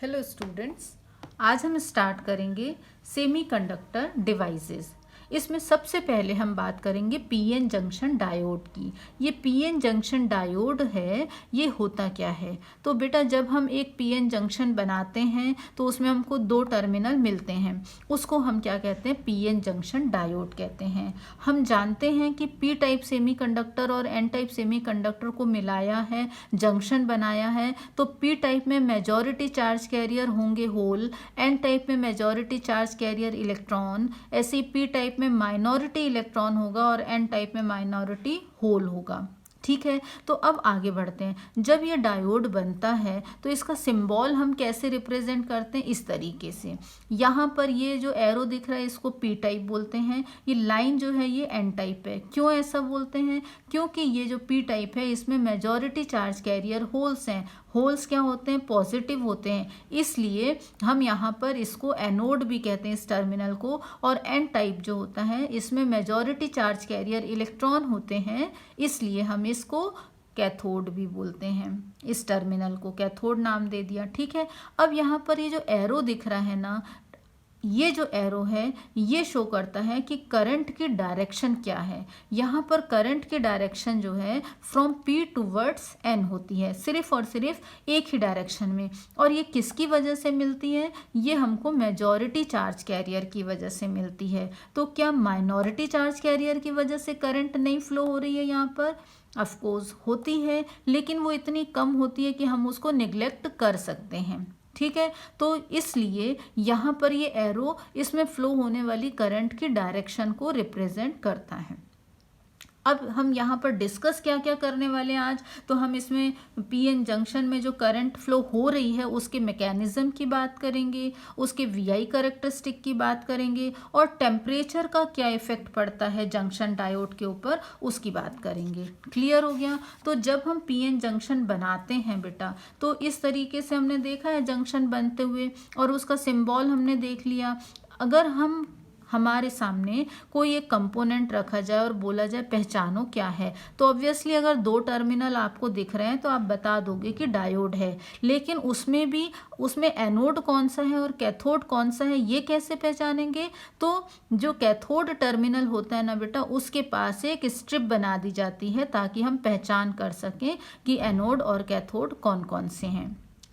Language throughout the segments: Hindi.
हेलो स्टूडेंट्स, आज हम स्टार्ट करेंगे सेमीकंडक्टर डिवाइसेस। इसमें सबसे पहले हम बात करेंगे पीएन जंक्शन डायोड की। ये पीएन जंक्शन डायोड है, ये होता क्या है? तो बेटा जब हम एक पीएन जंक्शन बनाते हैं तो उसमें हमको दो टर्मिनल मिलते हैं, उसको हम क्या कहते हैं? पीएन जंक्शन डायोड कहते हैं। हम जानते हैं कि पी टाइप सेमीकंडक्टर और एन टाइप सेमीकंडक्टर को मिलाया है, जंक्शन बनाया है, तो पी टाइप में मेजॉरिटी चार्ज कैरियर होंगे होल, एन टाइप में मेजॉरिटी चार्ज कैरियर इलेक्ट्रॉन, ऐसे पी टाइप में माइनॉरिटी इलेक्ट्रॉन होगा और एन टाइप में माइनॉरिटी होल होगा। ठीक है, तो अब आगे बढ़ते हैं। जब ये डायोड बनता है तो इसका सिंबल हम कैसे रिप्रेजेंट करते हैं? इस तरीके से। यहाँ पर ये जो एरो दिख रहा है इसको पी टाइप बोलते हैं, ये लाइन जो है ये एन टाइप है। क्यों ऐसा बोलते हैं? क्योंकि ये जो पी टाइप है इसमें मेजॉरिटी चार्ज कैरियर होल्स हैं। होल्स क्या होते हैं? पॉजिटिव होते हैं, इसलिए हम यहाँ पर इसको एनोड भी कहते हैं इस टर्मिनल को। और एन टाइप जो होता है इसमें मेजॉरिटी चार्ज कैरियर इलेक्ट्रॉन होते हैं, इसलिए हम इसको कैथोड भी बोलते हैं। इस टर्मिनल को कैथोड नाम दे दिया। ठीक है, अब यहाँ पर ये जो एरो दिख रहा है ना, ये जो एरो है ये शो करता है कि करंट की डायरेक्शन क्या है। यहाँ पर करंट की डायरेक्शन जो है फ्रॉम पी टूवर्ड्स एन होती है, सिर्फ और सिर्फ एक ही डायरेक्शन में। और ये किसकी वजह से मिलती है? ये हमको मेजॉरिटी चार्ज कैरियर की वजह से मिलती है। तो क्या माइनॉरिटी चार्ज कैरियर की वजह से करंट नहीं फ्लो हो रही है? यहाँ पर ऑफकोर्स होती है, लेकिन वो इतनी कम होती है कि हम उसको निग्लेक्ट कर सकते हैं। ठीक है, तो इसलिए यहाँ पर ये एरो इसमें फ्लो होने वाली करंट की डायरेक्शन को रिप्रेजेंट करता है। अब हम यहाँ पर डिस्कस क्या क्या करने वाले हैं आज? तो हम इसमें पीएन जंक्शन में जो करंट फ्लो हो रही है उसके मैकेनिज्म की बात करेंगे, उसके वीआई कैरेक्टरिस्टिक की बात करेंगे, और टेम्परेचर का क्या इफेक्ट पड़ता है जंक्शन डायोड के ऊपर उसकी बात करेंगे। क्लियर हो गया? तो जब हम पीएन जंक्शन बनाते हैं बेटा, तो इस तरीके से हमने देखा है जंक्शन बनते हुए, और उसका सिंबल हमने देख लिया। अगर हमारे सामने कोई एक कंपोनेंट रखा जाए और बोला जाए पहचानो क्या है, तो ऑब्वियसली अगर दो टर्मिनल आपको दिख रहे हैं तो आप बता दोगे कि डायोड है। लेकिन उसमें एनोड कौन सा है और कैथोड कौन सा है, ये कैसे पहचानेंगे? तो जो कैथोड टर्मिनल होता है ना बेटा, उसके पास एक स्ट्रिप बना दी जाती है ताकि हम पहचान कर सकें कि एनोड और कैथोड कौन कौन से हैं।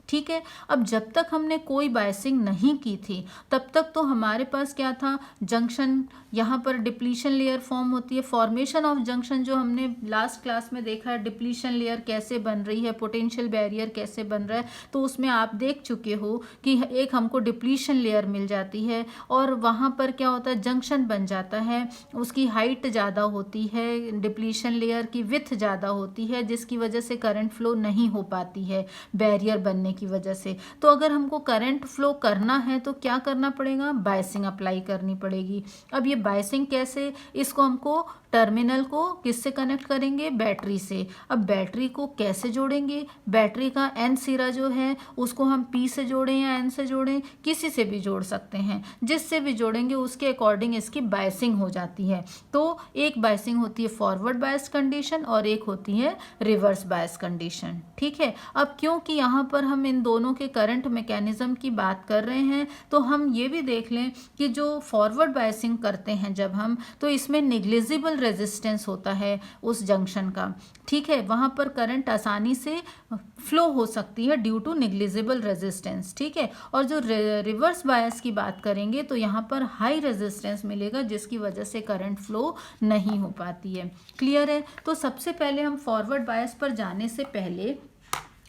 ठीक है, अब जब तक हमने कोई बायसिंग नहीं की थी तब तक तो हमारे पास क्या था? जंक्शन, यहाँ पर डिप्लीशन लेयर फॉर्म होती है। फॉर्मेशन ऑफ जंक्शन जो हमने लास्ट क्लास में देखा है, डिप्लीशन लेयर कैसे बन रही है, पोटेंशियल बैरियर कैसे बन रहा है, तो उसमें आप देख चुके हो कि एक हमको डिप्लीशन लेयर मिल जाती है और वहाँ पर क्या होता है? जंक्शन बन जाता है। उसकी हाइट ज़्यादा होती है, डिप्लीशन लेयर की विड्थ ज़्यादा होती है, जिसकी वजह से करंट फ्लो नहीं हो पाती है बैरियर बनने की वजह से। तो अगर हमको करंट फ्लो करना है तो क्या करना पड़ेगा? बायसिंग अप्लाई करनी पड़ेगी। अब ये बायसिंग कैसे? इसको हमको टर्मिनल को किससे कनेक्ट करेंगे? बैटरी से। अब बैटरी को कैसे जोड़ेंगे? बैटरी का एन सिरा जो है उसको हम पी से जोड़ें या एन से जोड़ें, किसी से भी जोड़ सकते हैं। जिससे भी जोड़ेंगे उसके अकॉर्डिंग इसकी बायसिंग हो जाती है। तो एक बायसिंग होती है फॉरवर्ड बायस कंडीशन और एक होती है रिवर्स बायस कंडीशन। ठीक है, अब क्योंकि यहाँ पर हम इन दोनों के करंट मैकेनिज्म की बात कर रहे हैं तो हम ये भी देख लें कि जो फॉरवर्ड बायसिंग करते हैं जब हम, तो इसमें निग्लिजिबल रेजिस्टेंस होता है उस जंक्शन का। ठीक है, वहाँ पर करंट आसानी से फ्लो हो सकती है ड्यू टू निग्लिजिबल रेजिस्टेंस। ठीक है, और जो रिवर्स बायस की बात करेंगे तो यहाँ पर हाई रेजिस्टेंस मिलेगा जिसकी वजह से करंट फ्लो नहीं हो पाती है। क्लियर है? तो सबसे पहले हम फॉरवर्ड बायस पर जाने से पहले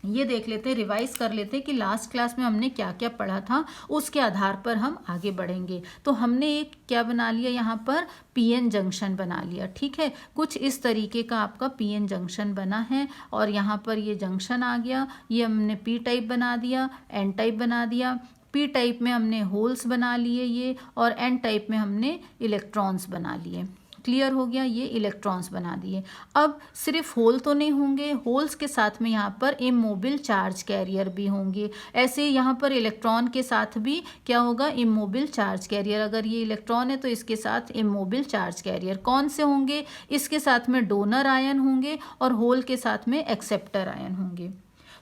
ये देख लेते हैं, रिवाइज कर लेते हैं कि लास्ट क्लास में हमने क्या क्या पढ़ा था, उसके आधार पर हम आगे बढ़ेंगे। तो हमने एक क्या बना लिया? यहाँ पर पीएन जंक्शन बना लिया। ठीक है, कुछ इस तरीके का आपका पीएन जंक्शन बना है और यहाँ पर ये जंक्शन आ गया। ये हमने पी टाइप बना दिया, एन टाइप बना दिया। पी टाइप में हमने होल्स बना लिए ये, और एन टाइप में हमने इलेक्ट्रॉन्स बना लिए। क्लियर हो गया? ये इलेक्ट्रॉन्स बना दिए। अब सिर्फ होल तो नहीं होंगे, होल्स के साथ में यहाँ पर इमोबिल चार्ज कैरियर भी होंगे। ऐसे यहाँ पर इलेक्ट्रॉन के साथ भी क्या होगा? Immobile charge carrier. अगर ये इलेक्ट्रॉन है तो इसके साथ इमोबिल चार्ज कैरियर कौन से होंगे? इसके साथ में डोनर आयन होंगे और होल के साथ में एक्सेप्टर आयन होंगे।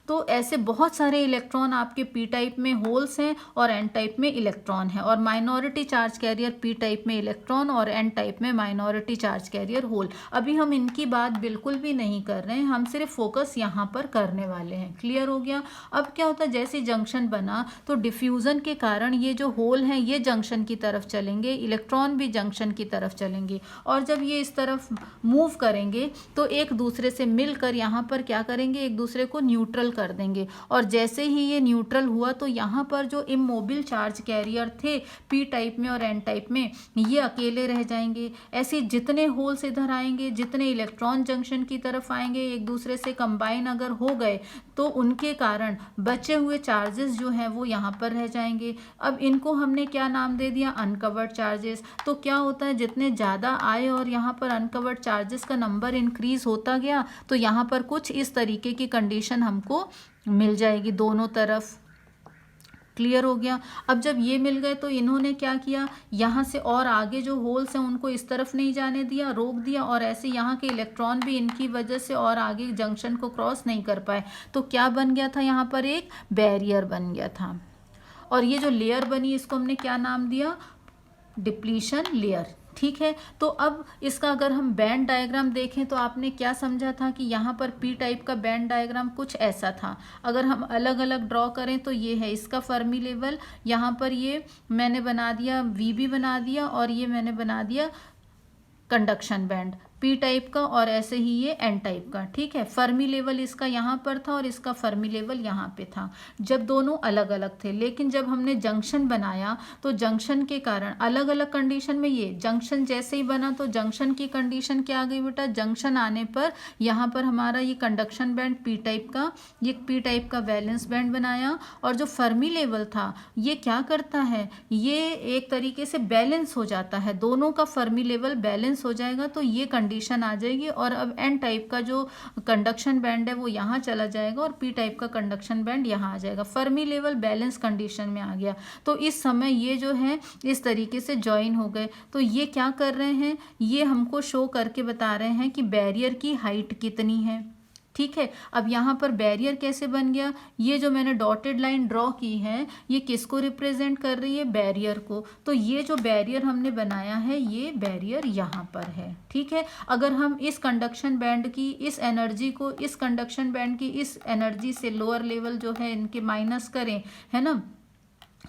तो ऐसे बहुत सारे इलेक्ट्रॉन आपके पी टाइप में होल्स हैं और एन टाइप में इलेक्ट्रॉन है, और minority charge career P type में इलेक्ट्रॉन और एन टाइप में माइनॉरिटी चार्ज कैरियर होल। अभी हम इनकी बात बिल्कुल भी नहीं कर रहे हैं, हम सिर्फ फोकस यहाँ पर करने वाले हैं। क्लियर हो गया। अब क्या होता है, जैसे जंक्शन बना तो डिफ्यूजन के कारण ये जो होल हैं ये जंक्शन की तरफ चलेंगे, इलेक्ट्रॉन भी जंक्शन की तरफ चलेंगे, और जब ये इस तरफ मूव करेंगे तो एक दूसरे से मिलकर यहाँ पर क्या करेंगे, एक दूसरे को न्यूट्रल कर देंगे। और जैसे ही ये न्यूट्रल हुआ तो यहाँ पर जो इमोबिल चार्ज कैरियर थे पी टाइप में और एन टाइप में, ये अकेले रह जाएंगे। ऐसे जितने होल्स इधर आएंगे, जितने इलेक्ट्रॉन जंक्शन की तरफ आएंगे, एक दूसरे से कंबाइन अगर हो गए तो उनके कारण बचे हुए चार्जेस जो हैं वो यहाँ पर रह जाएंगे। अब इनको हमने क्या नाम दे दिया, अनकवर्ड चार्जेस। तो क्या होता है, जितने ज़्यादा आए और यहाँ पर अनकवर्ड चार्जेस का नंबर इंक्रीज होता गया तो यहाँ पर कुछ इस तरीके की कंडीशन हमको मिल जाएगी दोनों तरफ। क्लियर हो गया। अब जब ये मिल गए तो इन्होंने क्या किया, यहाँ से और आगे जो होल्स हैं उनको इस तरफ नहीं जाने दिया, रोक दिया, और ऐसे यहाँ के इलेक्ट्रॉन भी इनकी वजह से और आगे जंक्शन को क्रॉस नहीं कर पाए। तो क्या बन गया था, यहाँ पर एक बैरियर बन गया था। और ये जो लेयर बनी इसको हमने क्या नाम दिया, डिप्लीशन लेयर। ठीक है। तो अब इसका अगर हम बैंड डायग्राम देखें तो आपने क्या समझा था कि यहाँ पर पी टाइप का बैंड डायग्राम कुछ ऐसा था। अगर हम अलग अलग ड्रॉ करें तो ये है इसका फर्मी लेवल, यहाँ पर ये मैंने बना दिया वीबी बना दिया, और ये मैंने बना दिया कंडक्शन बैंड पी टाइप का, और ऐसे ही ये एन टाइप का। ठीक है। फर्मी लेवल इसका यहाँ पर था और इसका फर्मी लेवल यहाँ पे था जब दोनों अलग अलग थे। लेकिन जब हमने जंक्शन बनाया तो जंक्शन के कारण अलग अलग कंडीशन में, ये जंक्शन जैसे ही बना तो जंक्शन की कंडीशन क्या आ गई बेटा, जंक्शन आने पर यहाँ पर हमारा ये कंडक्शन बैंड पी टाइप का, ये पी टाइप का वैलेंस बैंड बनाया, और जो फर्मी लेवल था ये क्या करता है, ये एक तरीके से बैलेंस हो जाता है, दोनों का फर्मी लेवल बैलेंस हो जाएगा तो ये कंडीशन आ जाएगी। और अब एन टाइप का जो कंडक्शन बैंड है वो यहाँ चला जाएगा और पी टाइप का कंडक्शन बैंड यहाँ आ जाएगा। फर्मी लेवल बैलेंस कंडीशन में आ गया। तो इस समय ये जो है इस तरीके से ज्वाइन हो गए। तो ये क्या कर रहे हैं, ये हमको शो करके बता रहे हैं कि बैरियर की हाइट कितनी है। ठीक है। अब यहाँ पर बैरियर कैसे बन गया, ये जो मैंने डॉटेड लाइन ड्रॉ की है ये किसको रिप्रेजेंट कर रही है, बैरियर को। तो ये जो बैरियर हमने बनाया है ये बैरियर यहाँ पर है। ठीक है। अगर हम इस कंडक्शन बैंड की इस एनर्जी को इस कंडक्शन बैंड की इस एनर्जी से लोअर लेवल जो है इनके माइनस करें, है ना,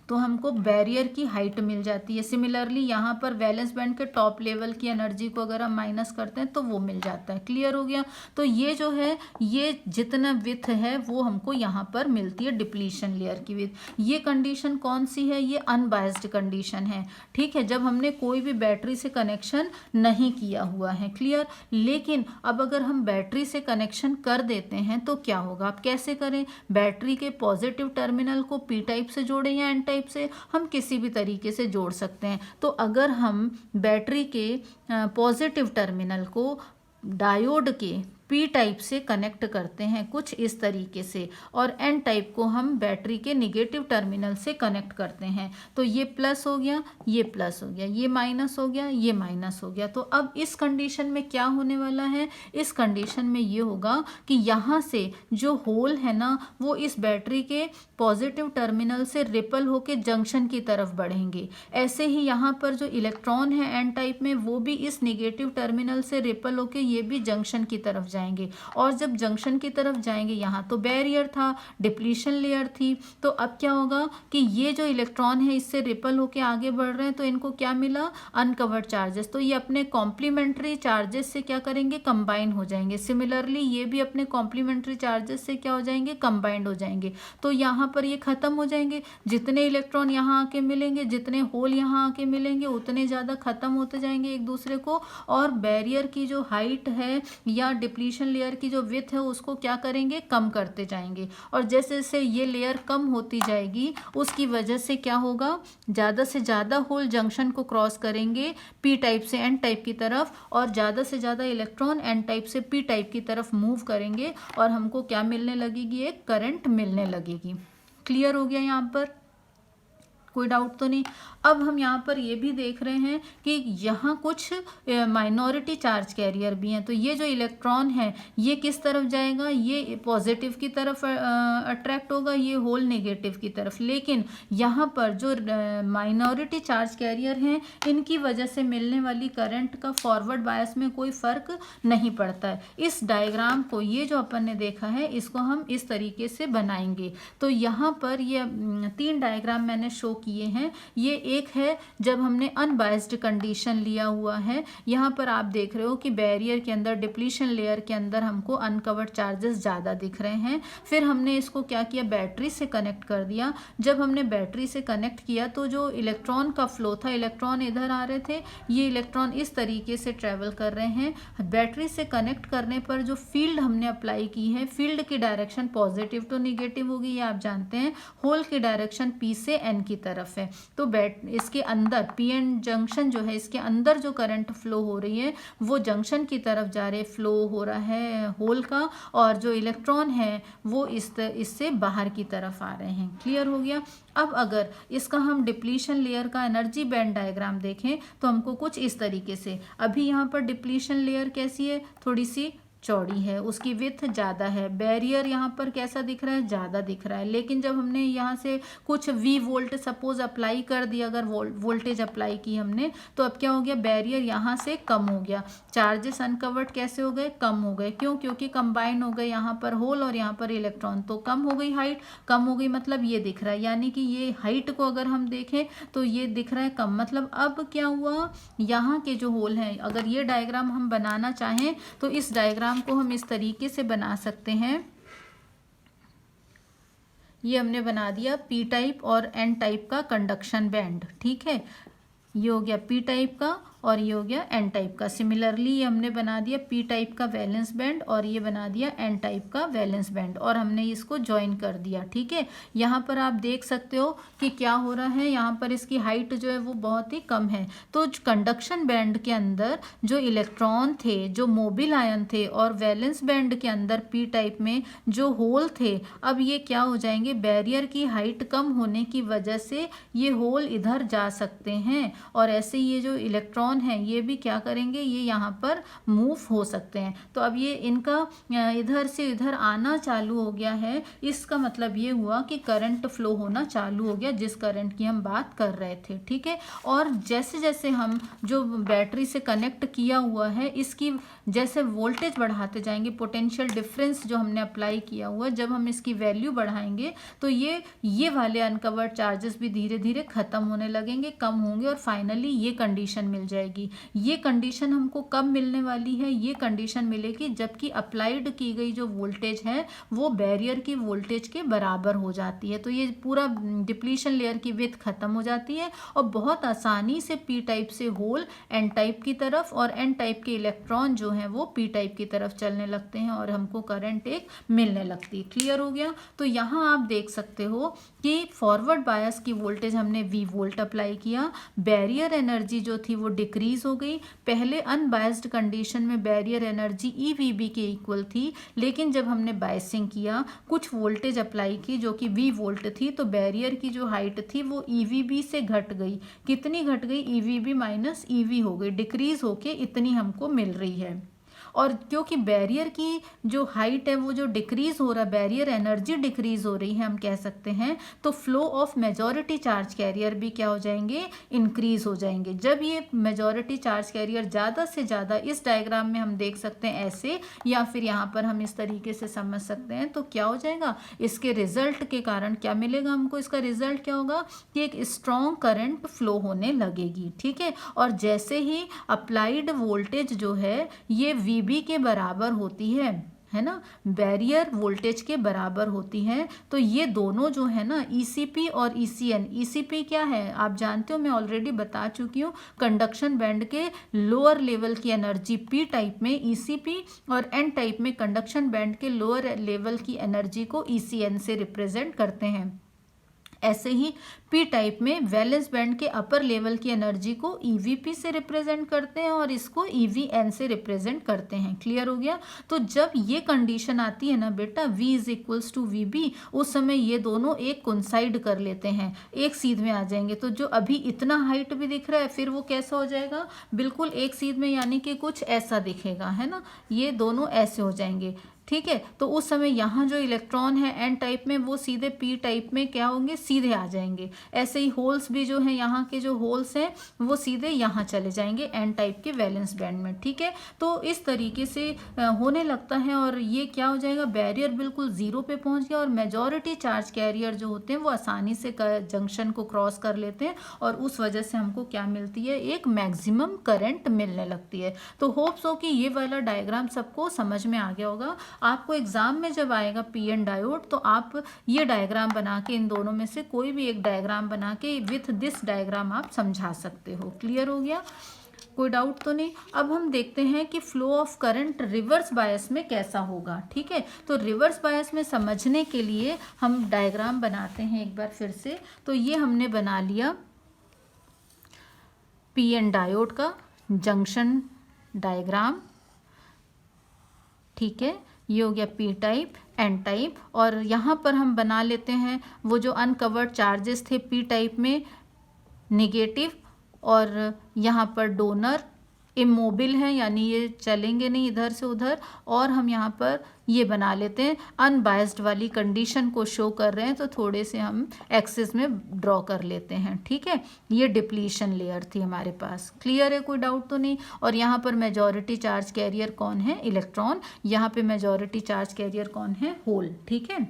तो हमको बैरियर की हाइट मिल जाती है। सिमिलरली यहाँ पर वैलेंस बैंड के टॉप लेवल की एनर्जी को अगर हम माइनस करते हैं तो वो मिल जाता है। क्लियर हो गया। तो ये जो है ये जितना विथ है वो हमको यहाँ पर मिलती है डिप्लीशन लेयर की विथ। ये कंडीशन कौन सी है, ये अनबायस्ड कंडीशन है। ठीक है। जब हमने कोई भी बैटरी से कनेक्शन नहीं किया हुआ है। क्लियर। लेकिन अब अगर हम बैटरी से कनेक्शन कर देते हैं तो क्या होगा, आप कैसे करें, बैटरी के पॉजिटिव टर्मिनल को पी टाइप से जोड़ें या एन टाइप से, हम किसी भी तरीके से जोड़ सकते हैं। तो अगर हम बैटरी के पॉजिटिव टर्मिनल को डायोड के पी टाइप से कनेक्ट करते हैं कुछ इस तरीके से, और एन टाइप को हम बैटरी के निगेटिव टर्मिनल से कनेक्ट करते हैं, तो ये प्लस हो गया, ये प्लस हो गया, ये माइनस हो गया, ये माइनस हो गया। तो अब इस कंडीशन में क्या होने वाला है, इस कंडीशन में ये होगा कि यहाँ से जो होल है ना वो इस बैटरी के पॉजिटिव टर्मिनल से रिपल होके जंक्शन की तरफ बढ़ेंगे। ऐसे ही यहाँ पर जो इलेक्ट्रॉन है एन टाइप में वो भी इस निगेटिव टर्मिनल से रिपल होके ये भी जंक्शन की तरफ जाएंगे, और जब जंक्शन की तरफ जाएंगे यहाँ तो बैरियर था, डिप्लीशन लेयर थी, तो अब क्या होगा कि ये जो इलेक्ट्रॉन है इससे रिपल होके आगे बढ़ रहे हैं तो इनको क्या मिला, अनकवर्ड चार्जेस। तो ये अपने कॉम्प्लीमेंट्री चार्जेस से क्या करेंगे, कंबाइन हो जाएंगे। सिमिलरली ये भी अपने कॉम्प्लीमेंट्री चार्जेस से क्या हो जाएंगे, कंबाइंड हो जाएंगे। तो यहाँ पर ये खत्म हो जाएंगे। जितने इलेक्ट्रॉन यहाँ आके मिलेंगे, जितने होल यहाँ आके मिलेंगे, उतने ज़्यादा खत्म होते जाएंगे एक दूसरे को, और बैरियर की जो हाइट है या डिप्लीशन लेयर की जो विड्थ है उसको क्या करेंगे, कम करते जाएंगे। और जैसे जैसे ये लेयर कम होती जाएगी उसकी वजह से क्या होगा, ज़्यादा से ज़्यादा होल जंक्शन को क्रॉस करेंगे पी टाइप से एन टाइप की तरफ, और ज़्यादा से ज़्यादा इलेक्ट्रॉन एन टाइप से पी टाइप की तरफ मूव करेंगे, और हमको क्या मिलने लगेगी, एक करंट मिलने लगेगी। क्लियर हो गया यहाँ पर, कोई डाउट तो नहीं। अब हम यहाँ पर ये भी देख रहे हैं कि यहाँ कुछ माइनॉरिटी चार्ज कैरियर भी हैं, तो ये जो इलेक्ट्रॉन है ये किस तरफ जाएगा, ये पॉजिटिव की तरफ अट्रैक्ट होगा, ये होल नेगेटिव की तरफ। लेकिन यहाँ पर जो माइनॉरिटी चार्ज कैरियर हैं इनकी वजह से मिलने वाली करंट का फॉरवर्ड बायस में कोई फर्क नहीं पड़ता है। इस डायग्राम को, ये जो अपन ने देखा है, इसको हम इस तरीके से बनाएंगे। तो यहाँ पर ये 3 डायग्राम मैंने शो किए हैं। ये एक है जब हमने अनबायस्ड कंडीशन लिया हुआ है। यहाँ पर आप देख रहे हो कि बैरियर के अंदर, डिप्लीशन लेयर के अंदर हमको अनकवर्ड चार्जेस ज़्यादा दिख रहे हैं। फिर हमने इसको क्या किया, बैटरी से कनेक्ट कर दिया। जब हमने बैटरी से कनेक्ट किया तो जो इलेक्ट्रॉन का फ्लो था, इलेक्ट्रॉन इधर आ रहे थे, ये इलेक्ट्रॉन इस तरीके से ट्रेवल कर रहे हैं। बैटरी से कनेक्ट करने पर जो फील्ड हमने अप्लाई की है, फील्ड की डायरेक्शन पॉजिटिव टू निगेटिव होगी, ये आप जानते हैं। होल की डायरेक्शन पी से एन की तरफ है। तो इसके अंदर पीएन जंक्शन जो है, इसके अंदर जो करंट फ्लो हो रही है वो जंक्शन की तरफ जा रहे, फ्लो हो रहा है होल का, और जो इलेक्ट्रॉन है वो इससे बाहर की तरफ आ रहे हैं। क्लियर हो गया। अब अगर इसका हम डिप्लीशन लेयर का एनर्जी बैंड डायग्राम देखें तो हमको कुछ इस तरीके से, अभी यहाँ पर डिप्लीशन लेयर कैसी है, थोड़ी सी चौड़ी है, उसकी विड्थ ज़्यादा है। बैरियर यहाँ पर कैसा दिख रहा है, ज़्यादा दिख रहा है। लेकिन जब हमने यहाँ से कुछ V वोल्ट सपोज अप्लाई कर दिया, अगर वोल्टेज अप्लाई की हमने, तो अब क्या हो गया, बैरियर यहाँ से कम हो गया। चार्जेस अनकवर्ड कैसे हो गए, कम हो गए। क्यों, क्योंकि कंबाइन हो गए यहाँ पर होल और यहाँ पर इलेक्ट्रॉन, तो कम हो गई हाइट। कम हो गई मतलब ये दिख रहा है, यानी कि ये हाइट को अगर हम देखें तो ये दिख रहा है कम। मतलब अब क्या हुआ, यहाँ के जो होल हैं, अगर ये डायग्राम हम बनाना चाहें तो इस डायग्राम को हम इस तरीके से बना सकते हैं। ये हमने बना दिया पी टाइप और एन टाइप का कंडक्शन बैंड। ठीक है, ये हो गया पी टाइप का और ये हो गया एन टाइप का। सिमिलरली ये हमने बना दिया पी टाइप का वैलेंस बैंड और ये बना दिया एन टाइप का वैलेंस बैंड, और हमने इसको ज्वाइन कर दिया। ठीक है, यहाँ पर आप देख सकते हो कि क्या हो रहा है, यहाँ पर इसकी हाइट जो है वो बहुत ही कम है। तो कंडक्शन बैंड के अंदर जो इलेक्ट्रॉन थे, जो मोबिल आयन थे, और वैलेंस बैंड के अंदर पी टाइप में जो होल थे, अब ये क्या हो जाएंगे, बैरियर की हाइट कम होने की वजह से ये होल इधर जा सकते हैं, और ऐसे ये जो इलेक्ट्रॉन है ये भी क्या करेंगे, ये यहाँ पर मूव हो सकते हैं। तो अब ये इनका इधर से इधर आना चालू हो गया है। इसका मतलब ये हुआ कि करंट फ्लो होना चालू हो गया, जिस करंट की हम बात कर रहे थे। ठीक है, और जैसे जैसे हम जो बैटरी से कनेक्ट किया हुआ है, इसकी जैसे वोल्टेज बढ़ाते जाएंगे, पोटेंशियल डिफरेंस जो हमने अप्लाई किया हुआ है, जब हम इसकी वैल्यू बढ़ाएंगे तो ये वाले अनकवर्ड चार्जेस भी धीरे धीरे खत्म होने लगेंगे, कम होंगे, और फाइनली ये कंडीशन मिल जाएगी। ये कंडीशन हमको कब मिलने वाली है, ये कंडीशन मिलेगी जबकि अप्लाइड की गई जो वोल्टेज है वो बैरियर की वोल्टेज के बराबर हो जाती है। तो ये पूरा डिप्लीशन लेयर की विड्थ खत्म हो जाती है और बहुत आसानी से पी टाइप से होल एन टाइप की तरफ, और एन टाइप के इलेक्ट्रॉन जो है वो पी टाइप की तरफ चलने लगते हैं और हमको करंट एक मिलने लगती है। क्लियर हो गया। तो यहाँ आप देख सकते हो कि फॉरवर्ड बायस की वोल्टेज हमने V वोल्ट अप्लाई किया, बैरियर एनर्जी जो थी वो डिक्रीज हो गई। पहले अनबायस्ड कंडीशन में बैरियर एनर्जी EVB के इक्वल थी, लेकिन जब हमने बायसिंग किया, कुछ वोल्टेज अप्लाई की जो कि V वोल्ट थी, तो बैरियर की जो हाइट थी वो EVB से घट गई। कितनी घट गई, EVB माइनस EV हो गई, डिक्रीज होके इतनी हमको मिल रही है। और क्योंकि बैरियर की जो हाइट है वो जो डिक्रीज हो रहा है, बैरियर एनर्जी डिक्रीज हो रही है हम कह सकते हैं, तो flow of majority charge career भी क्या हो जाएंगे, इंक्रीज हो जाएंगे। जब ये मेजॉरिटी चार्ज कैरियर ज़्यादा से ज़्यादा, इस डायग्राम में हम देख सकते हैं ऐसे, या फिर यहाँ पर हम इस तरीके से समझ सकते हैं, तो क्या हो जाएगा, इसके रिजल्ट के कारण क्या मिलेगा हमको, इसका रिजल्ट क्या होगा कि एक स्ट्रॉन्ग करंट फ्लो होने लगेगी। ठीक है, और जैसे ही अप्लाइड वोल्टेज जो है ये VB के बराबर होती है ना, बैरियर वोल्टेज के बराबर होती है, तो ये दोनों जो है ना, ECP और ECN, ECP क्या है आप जानते हो, मैं ऑलरेडी बता चुकी हूँ, कंडक्शन बैंड के लोअर लेवल की एनर्जी P टाइप में ECP, और N टाइप में कंडक्शन बैंड के लोअर लेवल की एनर्जी को ECN से रिप्रेजेंट करते हैं। ऐसे ही पी टाइप में वैलेंस बैंड के अपर लेवल की एनर्जी को ईवीपी से रिप्रेजेंट करते हैं और इसको ईवीएन से रिप्रेजेंट करते हैं। क्लियर हो गया। तो जब ये कंडीशन आती है ना बेटा V is equals to VB, उस समय ये दोनों एक कोइंसाइड कर लेते हैं, एक सीध में आ जाएंगे। तो जो अभी इतना हाइट भी दिख रहा है फिर वो कैसा हो जाएगा, बिल्कुल एक सीध में, यानी कि कुछ ऐसा दिखेगा, है ना, ये दोनों ऐसे हो जाएंगे। ठीक है। तो उस समय यहाँ जो इलेक्ट्रॉन है एन टाइप में वो सीधे पी टाइप में क्या होंगे, सीधे आ जाएंगे। ऐसे ही होल्स भी जो हैं, यहाँ के जो होल्स हैं वो सीधे यहाँ चले जाएंगे एन टाइप के वैलेंस बैंड में। ठीक है। तो इस तरीके से होने लगता है और ये क्या हो जाएगा, बैरियर बिल्कुल जीरो पे पहुँच गया और मेजॉरिटी चार्ज कैरियर जो होते हैं वो आसानी से जंक्शन को क्रॉस कर लेते हैं और उस वजह से हमको क्या मिलती है, एक मैक्सिमम करंट मिलने लगती है। तो होप्स हो कि ये वाला डायग्राम सबको समझ में आ गया होगा। आपको एग्जाम में जब आएगा पीएन डायोड तो आप ये डायग्राम बना के, इन दोनों में से कोई भी एक डायग्राम बना के विथ दिस डायग्राम आप समझा सकते हो। क्लियर हो गया, कोई डाउट तो नहीं। अब हम देखते हैं कि flow of current reverse bias में कैसा होगा। ठीक है। तो रिवर्स बायस में समझने के लिए हम डायग्राम बनाते हैं एक बार फिर से। तो ये हमने बना लिया पीएन डायोड का जंक्शन डायग्राम। ठीक है, ये हो गया पी टाइप, एन टाइप, और यहाँ पर हम बना लेते हैं वो जो अनकवर्ड चार्जेस थे पी टाइप में नेगेटिव, और यहाँ पर डोनर इमोबिल है, यानी ये चलेंगे नहीं इधर से उधर, और हम यहाँ पर ये बना लेते हैं अनबायस्ड वाली कंडीशन को शो कर रहे हैं तो थोड़े से हम एक्सिस में ड्रॉ कर लेते हैं। ठीक है, ये डिप्लीशन लेयर थी हमारे पास। क्लियर है, कोई डाउट तो नहीं। और यहाँ पर मेजॉरिटी चार्ज कैरियर कौन है, इलेक्ट्रॉन, यहाँ पे मेजॉरिटी चार्ज कैरियर कौन है, होल। ठीक है,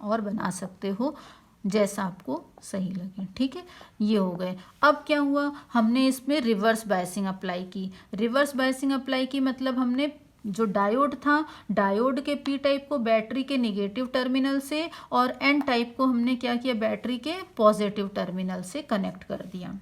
और बना सकते हो जैसा आपको सही लगे। ठीक है, ये हो गए। अब क्या हुआ, हमने इसमें रिवर्स बायसिंग अप्लाई की। रिवर्स बायसिंग अप्लाई की मतलब हमने जो डायोड था, डायोड के पी टाइप को बैटरी के नेगेटिव टर्मिनल से और एन टाइप को हमने क्या किया, बैटरी के पॉजिटिव टर्मिनल से कनेक्ट कर दिया।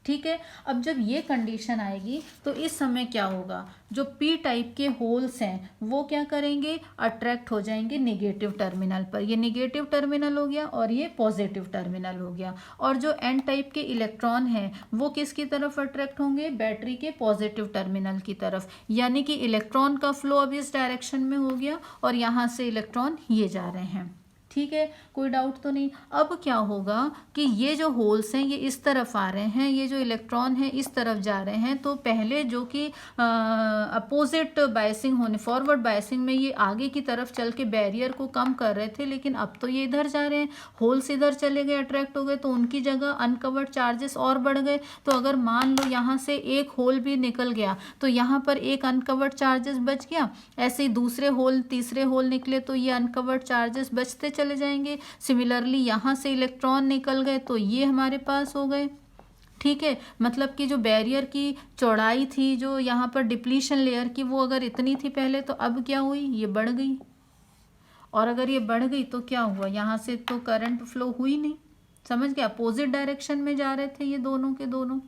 ठीक है। अब जब ये कंडीशन आएगी तो इस समय क्या होगा, जो पी टाइप के होल्स हैं वो क्या करेंगे, अट्रैक्ट हो जाएंगे नेगेटिव टर्मिनल पर। ये नेगेटिव टर्मिनल हो गया और ये पॉजिटिव टर्मिनल हो गया। और जो एन टाइप के इलेक्ट्रॉन हैं वो किसकी तरफ अट्रैक्ट होंगे, बैटरी के पॉजिटिव टर्मिनल की तरफ। यानी कि इलेक्ट्रॉन का फ्लो अब इस डायरेक्शन में हो गया और यहाँ से इलेक्ट्रॉन ये जा रहे हैं। ठीक है, कोई डाउट तो नहीं। अब क्या होगा कि ये जो होल्स हैं ये इस तरफ आ रहे हैं, ये जो इलेक्ट्रॉन है इस तरफ जा रहे हैं। तो पहले जो कि अपोजिट बायसिंग होने, फॉरवर्ड बायसिंग में ये आगे की तरफ चल के बैरियर को कम कर रहे थे, लेकिन अब तो ये इधर जा रहे हैं, होल्स इधर चले गए, अट्रैक्ट हो गए, तो उनकी जगह अनकवर्ड चार्जेस और बढ़ गए। तो अगर मान लो यहाँ से एक होल भी निकल गया तो यहाँ पर एक अनकवर्ड चार्जेस बच गया, ऐसे ही दूसरे होल, तीसरे होल निकले तो ये अनकवर्ड चार्जेस बचते चले जाएंगे। सिमिलरली यहाँ से इलेक्ट्रॉन निकल गए तो ये हमारे पास हो गए। ठीक है, मतलब कि जो बैरियर की चौड़ाई थी जो यहाँ पर डिप्लीशन लेयर की, वो अगर इतनी थी पहले तो अब क्या हुई, ये बढ़ गई। और अगर ये बढ़ गई तो क्या हुआ, यहाँ से तो करंट फ्लो हुई नहीं, समझ गया, अपोजिट डायरेक्शन में जा रहे थे ये दोनों के दोनों,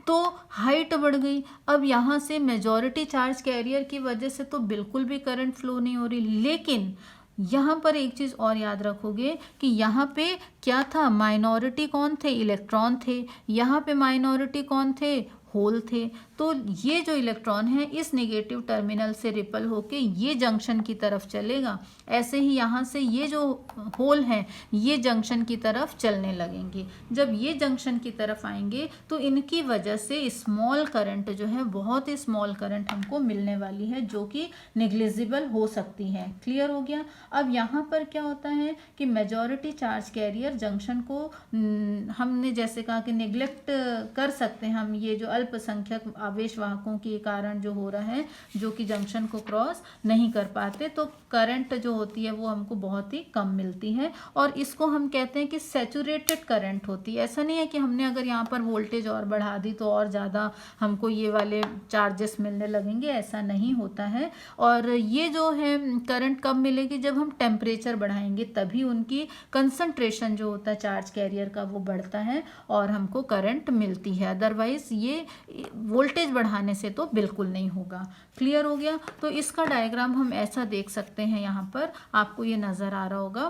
तो हाइट बढ़ गई। अब यहाँ से मेजॉरिटी चार्ज कैरियर की वजह से तो बिल्कुल भी करंट फ्लो नहीं हो रही, लेकिन यहाँ पर एक चीज़ और याद रखोगे कि यहाँ पे क्या था, माइनॉरिटी कौन थे, इलेक्ट्रॉन थे। यहाँ पे माइनॉरिटी कौन थे, होल थे। तो ये जो इलेक्ट्रॉन है इस नेगेटिव टर्मिनल से रिपल होके ये जंक्शन की तरफ चलेगा। ऐसे ही यहाँ से ये जो होल हैं ये जंक्शन की तरफ चलने लगेंगे। जब ये जंक्शन की तरफ आएंगे तो इनकी वजह से स्मॉल करंट जो है, बहुत ही स्मॉल करंट हमको मिलने वाली है, जो कि नेग्लिजिबल हो सकती है। क्लियर हो गया। अब यहाँ पर क्या होता है कि मेजॉरिटी चार्ज कैरियर जंक्शन को हमने जैसे कहा कि निगलेक्ट कर सकते हैं हम, ये जो अल्पसंख्यक आवेश वाहकों के कारण जो हो रहा है, जो कि जंक्शन को क्रॉस नहीं कर पाते, तो करंट जो होती है वो हमको बहुत ही कम मिलती है। और इसको हम कहते हैं कि सैचुरेटेड करंट होती है। ऐसा नहीं है कि हमने अगर यहाँ पर वोल्टेज और बढ़ा दी तो और ज़्यादा हमको ये वाले चार्जेस मिलने लगेंगे, ऐसा नहीं होता है। और ये जो है करंट कब मिलेगी, जब हम टेम्परेचर बढ़ाएंगे, तभी उनकी कंसंट्रेशन जो होता है चार्ज कैरियर का वो बढ़ता है और हमको करंट मिलती है। अदरवाइज ये वोल्टेज बढ़ाने से तो बिल्कुल नहीं होगा। क्लियर हो गया। तो इसका डायग्राम हम ऐसा देख सकते हैं, यहाँ पर आपको ये नज़र आ रहा होगा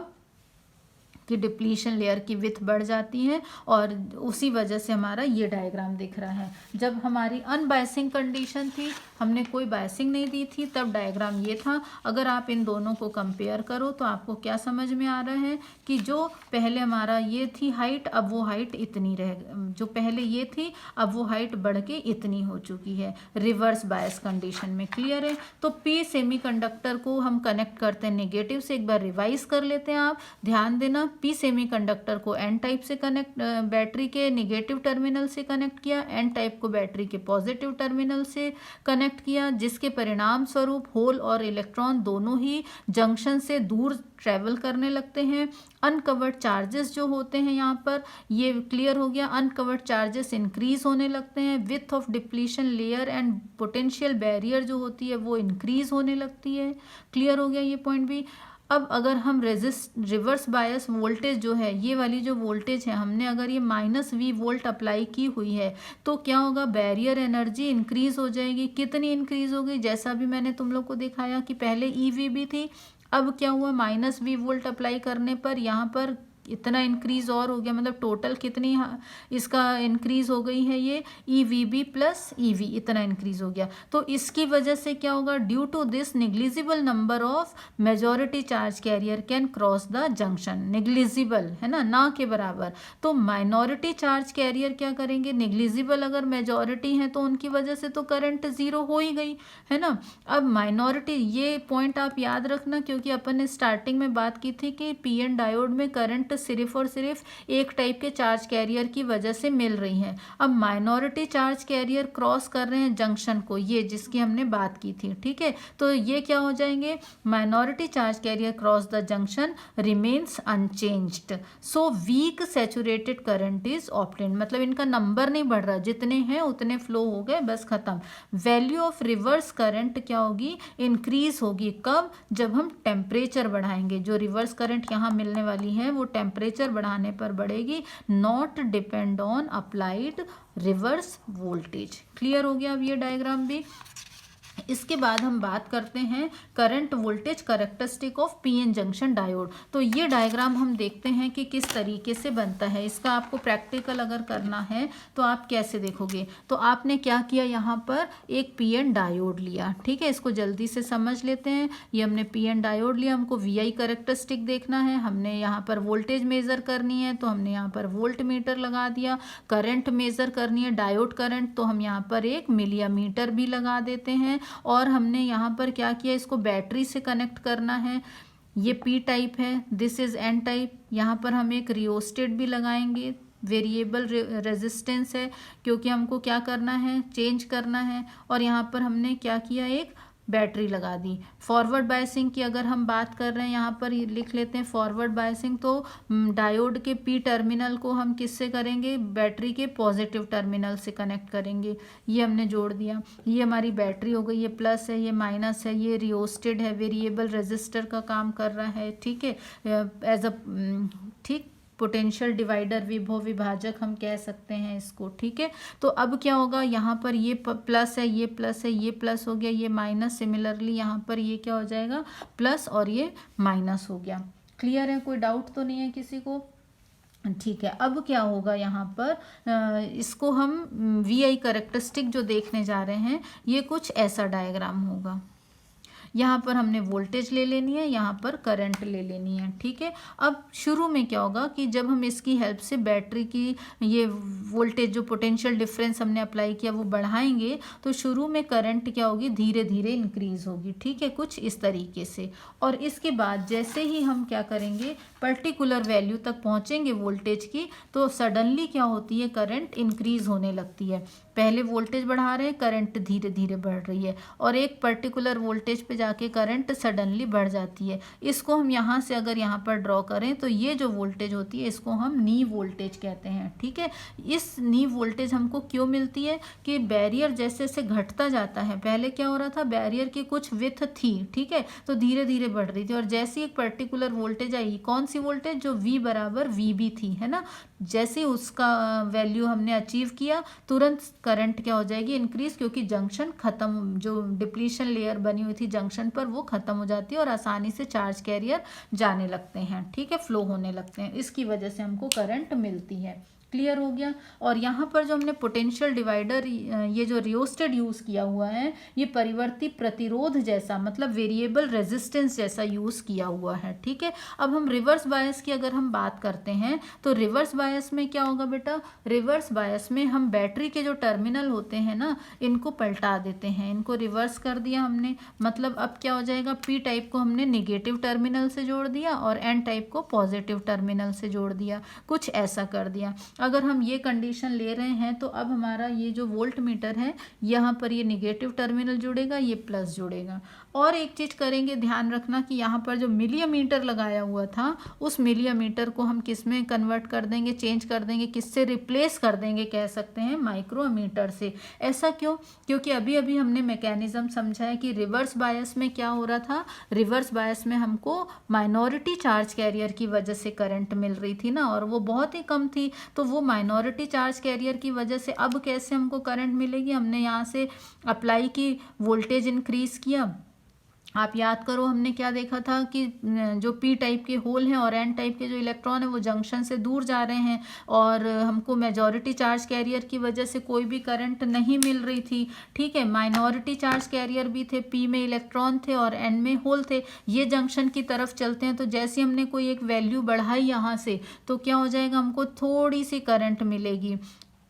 कि डिप्लीशन लेयर की विड्थ बढ़ जाती है, और उसी वजह से हमारा ये डायग्राम दिख रहा है। जब हमारी अनबायसिंग कंडीशन थी, हमने कोई बायसिंग नहीं दी थी, तब डायग्राम ये था। अगर आप इन दोनों को कंपेयर करो तो आपको क्या समझ में आ रहा है कि जो पहले हमारा ये थी हाइट, अब वो हाइट इतनी रह, जो पहले ये थी अब वो हाइट बढ़ के इतनी हो चुकी है रिवर्स बायस कंडीशन में। क्लियर है? तो पी सेमीकंडक्टर को हम कनेक्ट करते हैं नेगेटिव से। एक बार रिवाइज कर लेते हैं, आप ध्यान देना। पी सेमीकंडक्टर को एन टाइप से कनेक्ट, बैटरी के नेगेटिव टर्मिनल से कनेक्ट किया, एन टाइप को बैटरी के पॉजिटिव टर्मिनल से कनेक्ट किया, जिसके परिणाम स्वरूप होल और इलेक्ट्रॉन दोनों ही जंक्शन से दूर ट्रेवल करने लगते हैं। अनकवर्ड चार्जेस जो होते हैं यहाँ पर, ये क्लियर हो गया, अनकवर्ड चार्जेस इंक्रीज होने लगते हैं। Width of depletion layer and potential barrier जो होती है वो इंक्रीज होने लगती है। क्लियर हो गया ये पॉइंट भी। अब अगर हम रिवर्स बायस वोल्टेज जो है, ये वाली जो वोल्टेज है, हमने अगर ये -V वोल्ट अप्लाई की हुई है तो क्या होगा, बैरियर एनर्जी इंक्रीज हो जाएगी। कितनी इंक्रीज होगी? जैसा भी मैंने तुम लोग को दिखाया कि पहले EVB थी, अब क्या हुआ, -V वोल्ट अप्लाई करने पर यहाँ पर इतना इंक्रीज और हो गया, मतलब टोटल कितनी इसका इंक्रीज हो गई है, ये EVB प्लस EV इतना इंक्रीज हो गया। तो इसकी वजह से क्या होगा, due to this negligible number of majority charge carrier can cross the junction. Negligible है ना के बराबर। तो माइनॉरिटी चार्ज कैरियर क्या करेंगे, निग्लिजिबल अगर मेजॉरिटी है तो उनकी वजह से तो करंट जीरो हो ही गई है ना। अब माइनॉरिटी, ये पॉइंट आप याद रखना, क्योंकि अपन ने स्टार्टिंग में बात की थी कि PN डायोड में करंट सिर्फ और सिर्फ एक टाइप के चार्ज कैरियर की वजह से मिल रही है। अब माइनॉरिटी चार्ज कैरियर क्रॉस कर रहे हैं जंक्शन को, ये जिसकी हमने बात की थी, ठीक है। तो ये क्या हो जाएंगे, minority charge career cross the junction remains unchanged, so weak saturated current is obtained. मतलब इनका नंबर नहीं बढ़ रहा, जितने हैं उतने फ्लो हो गए, बस खत्म। वैल्यू ऑफ रिवर्स करंट क्या होगी, इंक्रीज होगी। कब? जब हम टेम्परेचर बढ़ाएंगे। जो रिवर्स करंट यहाँ मिलने वाली है वो टेम्परेचर बढ़ाने पर बढ़ेगी, not depend on applied reverse voltage. Clear हो गया अब ये डायग्राम भी। इसके बाद हम बात करते हैं current voltage characteristic of PN junction diode. तो ये डायग्राम हम देखते हैं कि किस तरीके से बनता है। इसका आपको प्रैक्टिकल अगर करना है तो आप कैसे देखोगे। तो आपने क्या किया, यहाँ पर एक PN डायोड लिया, ठीक है। इसको जल्दी से समझ लेते हैं। ये हमने PN डायोड लिया, हमको VI कैरेक्टरिस्टिक देखना है, हमने यहाँ पर वोल्टेज मेज़र करनी है तो हमने यहाँ पर वोल्ट मीटर लगा दिया। करंट मेज़र करनी है, डायोड करंट, तो हम यहाँ पर एक मिलीमीटर भी लगा देते हैं। और हमने यहाँ पर क्या किया, इसको बैटरी से कनेक्ट करना है। ये P टाइप है, दिस इज N टाइप। यहाँ पर हम एक रियोस्टेट भी लगाएंगे, वेरिएबल रेजिस्टेंस है क्योंकि हमको क्या करना है, चेंज करना है। और यहाँ पर हमने क्या किया, एक बैटरी लगा दी। फॉरवर्ड बायसिंग की अगर हम बात कर रहे हैं, यहाँ पर लिख लेते हैं फॉरवर्ड बायसिंग। तो डायोड के P टर्मिनल को हम किससे करेंगे, बैटरी के पॉजिटिव टर्मिनल से कनेक्ट करेंगे। ये हमने जोड़ दिया, ये हमारी बैटरी हो गई, ये प्लस है, ये माइनस है, ये रियोस्टेड है, वेरिएबल रेजिस्टर का काम कर रहा है, ठीक है, एज अ ठीक पोटेंशियल डिवाइडर, विभव विभाजक हम कह सकते हैं इसको, ठीक है। तो अब क्या होगा, यहाँ पर ये प्लस है, ये प्लस है, ये प्लस हो गया, ये माइनस। सिमिलरली यहाँ पर ये क्या हो जाएगा, प्लस और ये माइनस हो गया। क्लियर है, कोई डाउट तो नहीं है किसी को? ठीक है। अब क्या होगा, यहाँ पर इसको हम VI कैरेक्टरिस्टिक जो देखने जा रहे हैं, ये कुछ ऐसा डायग्राम होगा। यहाँ पर हमने वोल्टेज ले लेनी है, यहाँ पर करंट ले लेनी है, ठीक है। अब शुरू में क्या होगा कि जब हम इसकी हेल्प से बैटरी की ये वोल्टेज जो पोटेंशियल डिफरेंस हमने अप्लाई किया वो बढ़ाएंगे, तो शुरू में करंट क्या होगी, धीरे धीरे इंक्रीज होगी, ठीक है, कुछ इस तरीके से। और इसके बाद जैसे ही हम क्या करेंगे, पर्टिकुलर वैल्यू तक पहुँचेंगे वोल्टेज की, तो सडनली क्या होती है, करंट इंक्रीज होने लगती है। पहले वोल्टेज बढ़ा रहे हैं, करंट धीरे धीरे बढ़ रही है, और एक पर्टिकुलर वोल्टेज पे जाके करंट सडनली बढ़ जाती है। इसको हम यहाँ से अगर यहाँ पर ड्रॉ करें तो ये जो वोल्टेज होती है इसको हम नी वोल्टेज कहते हैं, ठीक है। इस नी वोल्टेज हमको क्यों मिलती है कि बैरियर जैसे जैसे घटता जाता है, पहले क्या हो रहा था, बैरियर की कुछ विड्थ थी, ठीक है, तो धीरे धीरे बढ़ रही थी, और जैसे एक पर्टिकुलर वोल्टेज आई, कौन सी वोल्टेज, जो V बराबर VB थी, है ना, जैसे उसका वैल्यू हमने अचीव किया, तुरंत करंट क्या हो जाएगी, इंक्रीज, क्योंकि जंक्शन खत्म, जो डिप्लीशन लेयर बनी हुई थी जंक्शन जंक्शन पर वो खत्म हो जाती है और आसानी से चार्ज कैरियर जाने लगते हैं, ठीक है, फ्लो होने लगते हैं। इसकी वजह से हमको करंट मिलती है। क्लियर हो गया। और यहाँ पर जो हमने पोटेंशियल डिवाइडर ये जो रियोस्टेट यूज़ किया हुआ है, ये परिवर्ती प्रतिरोध जैसा, मतलब वेरिएबल रेजिस्टेंस जैसा यूज़ किया हुआ है, ठीक है। अब हम रिवर्स बायस की अगर हम बात करते हैं तो रिवर्स बायस में क्या होगा बेटा, रिवर्स बायस में हम बैटरी के जो टर्मिनल होते हैं ना, इनको पलटा देते हैं, इनको रिवर्स कर दिया हमने। मतलब अब क्या हो जाएगा, पी टाइप को हमने निगेटिव टर्मिनल से जोड़ दिया और एन टाइप को पॉजिटिव टर्मिनल से जोड़ दिया, कुछ ऐसा कर दिया। अगर हम ये कंडीशन ले रहे हैं तो अब हमारा ये जो वोल्ट मीटर है, यहाँ पर ये निगेटिव टर्मिनल जुड़ेगा, ये प्लस जुड़ेगा। और एक चीज़ करेंगे, ध्यान रखना कि यहाँ पर जो मिलियमीटर लगाया हुआ था, उस मिलियमीटर को हम किस में कन्वर्ट कर देंगे, चेंज कर देंगे, किससे रिप्लेस कर देंगे, कह सकते हैं माइक्रोमीटर से। ऐसा क्यों? क्योंकि अभी अभी हमने मैकेनिज्म समझा है कि रिवर्स बायस में क्या हो रहा था, रिवर्स बायस में हमको माइनॉरिटी चार्ज कैरियर की वजह से करंट मिल रही थी ना, और वो बहुत ही कम थी। तो वो माइनॉरिटी चार्ज कैरियर की वजह से अब कैसे हमको करंट मिलेगी, हमने यहाँ से अप्लाई की, वोल्टेज इंक्रीज किया। आप याद करो हमने क्या देखा था कि जो पी टाइप के होल हैं और एन टाइप के जो इलेक्ट्रॉन है वो जंक्शन से दूर जा रहे हैं, और हमको मेजॉरिटी चार्ज कैरियर की वजह से कोई भी करंट नहीं मिल रही थी, ठीक है। माइनॉरिटी चार्ज कैरियर भी थे, पी में इलेक्ट्रॉन थे और एन में होल थे, ये जंक्शन की तरफ चलते हैं। तो जैसे हमने कोई एक वैल्यू बढ़ाई यहाँ से, तो क्या हो जाएगा, हमको थोड़ी सी करंट मिलेगी।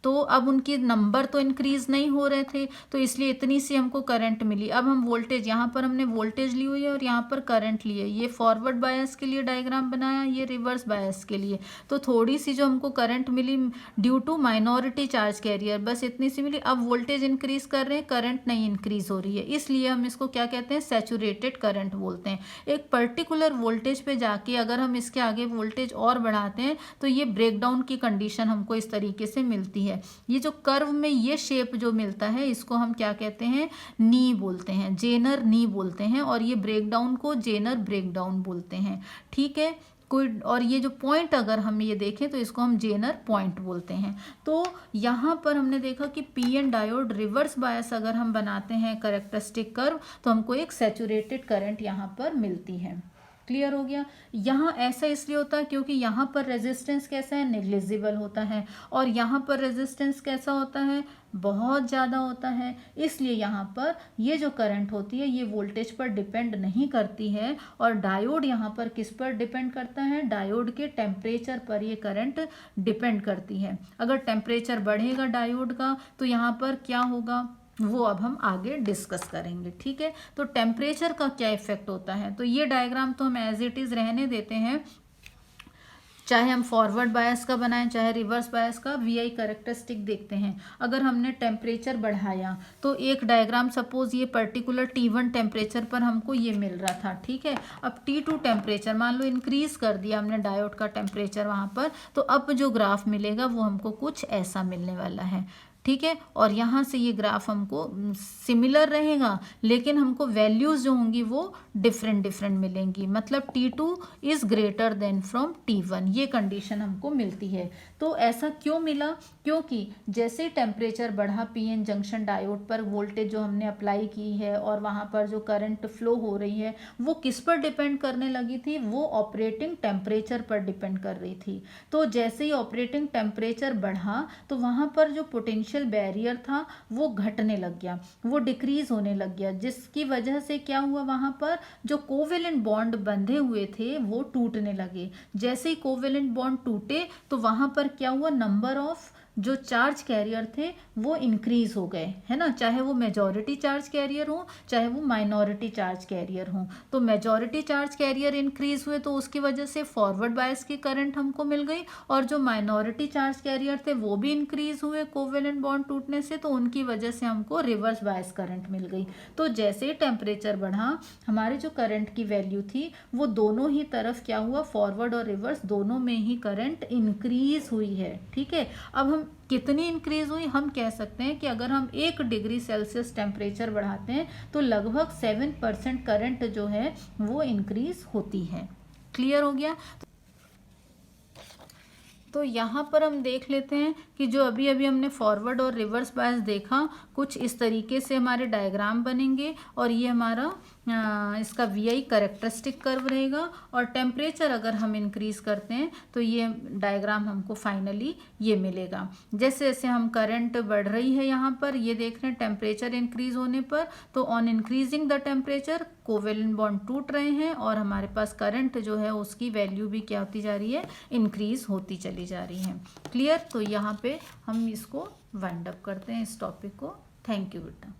तो अब उनके नंबर तो इंक्रीज नहीं हो रहे थे, तो इसलिए इतनी सी हमको करंट मिली। अब हम वोल्टेज, यहाँ पर हमने वोल्टेज ली हुई है और यहाँ पर करंट ली है। ये फॉरवर्ड बायस के लिए डायग्राम बनाया, ये रिवर्स बायस के लिए। तो थोड़ी सी जो हमको करंट मिली due to minority charge carrier, बस इतनी सी मिली। अब वोल्टेज इंक्रीज कर रहे हैं, करंट नहीं इंक्रीज हो रही है, इसलिए हम इसको क्या कहते हैं, सैचुरेटेड करंट बोलते हैं। एक पर्टिकुलर वोल्टेज पे जाके अगर हम इसके आगे वोल्टेज और बढ़ाते हैं तो ये ब्रेकडाउन की कंडीशन हमको इस तरीके से मिलती है। ये जो कर्व में ये शेप जो मिलता है, इसको हम क्या कहते हैं, नी बोलते हैं, जेनर नी बोलते हैं, और ये ब्रेकडाउन को जेनर ब्रेकडाउन बोलते हैं, ठीक है। कोई और ये जो पॉइंट अगर हम ये देखें तो इसको हम जेनर पॉइंट बोलते हैं। तो यहाँ पर हमने देखा कि P N diode reverse bias अगर हम बनाते हैं कैरेक्टरिस्टिक कर्व, तो हमको एक सैचुरेटेड करंट यहाँ पर मिलती है। क्लियर हो गया। यहाँ ऐसा इसलिए होता है क्योंकि यहाँ पर रेजिस्टेंस कैसा है, नेग्लिजिबल होता है, और यहाँ पर रेजिस्टेंस कैसा होता है, बहुत ज़्यादा होता है। इसलिए यहाँ पर ये जो करंट होती है ये वोल्टेज पर डिपेंड नहीं करती है, और डायोड यहाँ पर किस पर डिपेंड करता है, डायोड के टेम्परेचर पर ये करंट डिपेंड करती है। अगर टेम्परेचर बढ़ेगा डायोड का तो यहाँ पर क्या होगा, वो अब हम आगे डिस्कस करेंगे, ठीक है। तो टेम्परेचर का क्या इफेक्ट होता है, तो ये डायग्राम तो हम एज इट इज रहने देते हैं, चाहे हम फॉरवर्ड बायस का बनाएं चाहे रिवर्स बायस का। वीआई कैरेक्टरिस्टिक देखते हैं। अगर हमने टेम्परेचर बढ़ाया तो एक डायग्राम, सपोज ये पर्टिकुलर T1 टेम्परेचर पर हमको ये मिल रहा था, ठीक है। अब T2 टेम्परेचर मान लो इंक्रीज कर दिया हमने डायोड का टेम्परेचर वहाँ पर, तो अब जो ग्राफ मिलेगा वो हमको कुछ ऐसा मिलने वाला है, ठीक है। और यहाँ से ये ग्राफ हमको सिमिलर रहेगा, लेकिन हमको वैल्यूज जो होंगी वो डिफरेंट मिलेंगी। मतलब T2 is greater than from T1, ये कंडीशन हमको मिलती है। तो ऐसा क्यों मिला, क्योंकि जैसे ही टेम्परेचर बढ़ा पीएन जंक्शन डायोड पर, वोल्टेज जो हमने अप्लाई की है और वहाँ पर जो करंट फ्लो हो रही है वो किस पर डिपेंड करने लगी थी, वो ऑपरेटिंग टेम्परेचर पर डिपेंड कर रही थी। तो जैसे ही ऑपरेटिंग टेम्परेचर बढ़ा तो वहाँ पर जो पोटेंशियल बैरियर था वो घटने लग गया, वो डिक्रीज होने लग गया, जिसकी वजह से क्या हुआ, वहाँ पर जो कोवेलेंट बॉन्ड बंधे हुए थे वो टूटने लगे। जैसे ही कोवेलेंट बॉन्ड टूटे तो वहाँ पर क्या हुआ, नंबर ऑफ जो चार्ज कैरियर थे वो इंक्रीज हो गए, है ना, चाहे वो मेजॉरिटी चार्ज कैरियर हो चाहे वो माइनॉरिटी चार्ज कैरियर हो। तो मेजॉरिटी चार्ज कैरियर इंक्रीज हुए तो उसकी वजह से फॉरवर्ड बायस की करंट हमको मिल गई, और जो माइनॉरिटी चार्ज कैरियर थे वो भी इंक्रीज हुए कोवेलेंट बॉन्ड टूटने से, तो उनकी वजह से हमको रिवर्स बायस करंट मिल गई। तो जैसे ही टेम्परेचर बढ़ा हमारे जो करंट की वैल्यू थी वो दोनों ही तरफ क्या हुआ, फॉरवर्ड और रिवर्स दोनों में ही करंट इंक्रीज हुई है, ठीक है। अब हम कितनी इंक्रीज हुई, हम कह सकते हैं कि अगर हम 1 डिग्री सेल्सियस टेम्परेचर बढ़ाते हैं तो लगभग 7% करंट जो है वो इंक्रीज होती है। क्लियर हो गया। तो यहाँ पर हम देख लेते हैं कि जो अभी अभी हमने फॉरवर्ड और रिवर्स बायस देखा, कुछ इस तरीके से हमारे डायग्राम बनेंगे, और ये हमारा इसका VI करेक्टरिस्टिक कर्व रहेगा, और टेम्परेचर अगर हम इंक्रीज़ करते हैं तो ये डायग्राम हमको फाइनली ये मिलेगा। जैसे जैसे हम करंट बढ़ रही है यहाँ पर, ये देख रहे हैं टेम्परेचर इंक्रीज़ होने पर, तो on increasing the temperature covalent bond टूट रहे हैं और हमारे पास करंट जो है उसकी वैल्यू भी क्या होती जा रही है, इंक्रीज़ होती चली जा रही है। क्लियर? तो यहाँ पे हम इसको वाइंड अप करते हैं इस टॉपिक को। थैंक यू बेटा।